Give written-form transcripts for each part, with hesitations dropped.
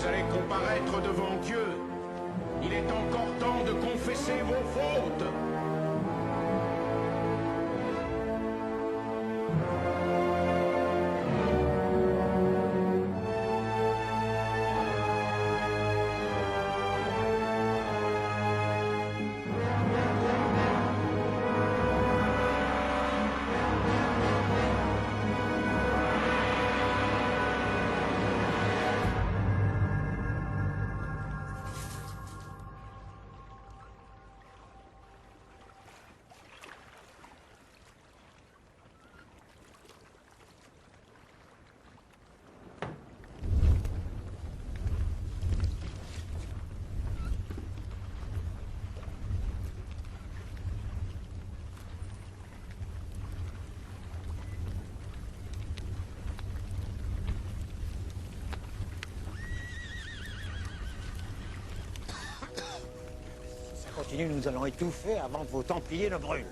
Vous allez comparaître devant Dieu. Il est encore temps de confesser vos fautes. Continue, nous allons étouffer avant que vos Templiers ne brûlent.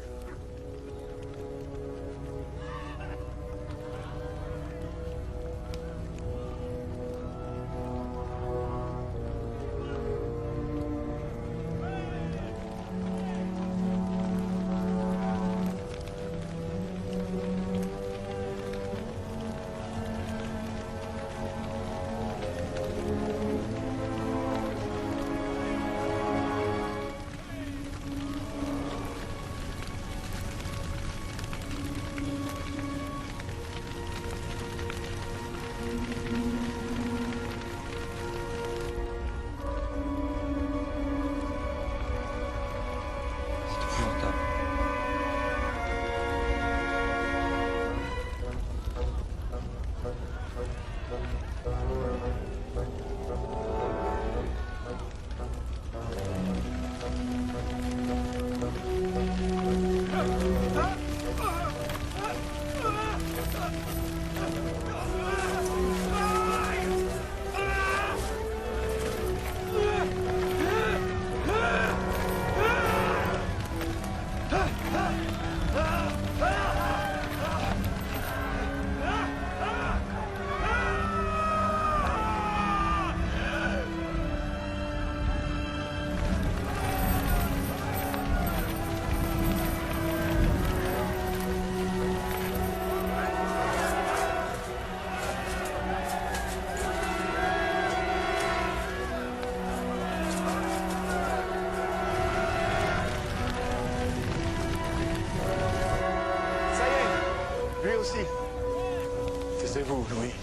C'est vous, Louis.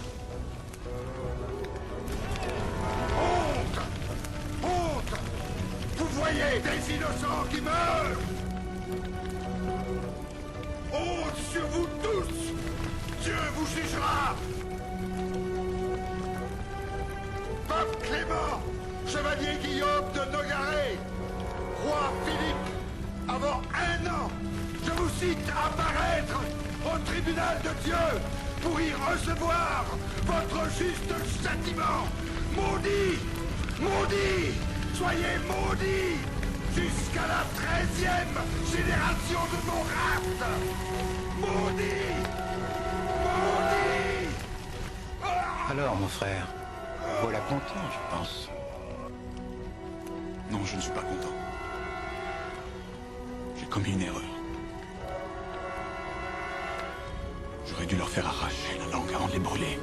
Honte! Honte! Vous voyez des innocents qui meurent! Honte sur vous tous! Dieu vous jugera! Pape Clément, chevalier Guillaume de Nogaret, roi Philippe, avant 1 an, je vous cite à paraître au tribunal de Dieu pour y recevoir votre juste châtiment. Maudit! Maudit! Soyez maudits jusqu'à la 13e génération de mon race! Maudit! Maudit! Alors, mon frère, voilà content, je pense. Non, je ne suis pas content. J'ai commis une erreur. J'aurais dû leur faire arracher la langue avant de les brûler.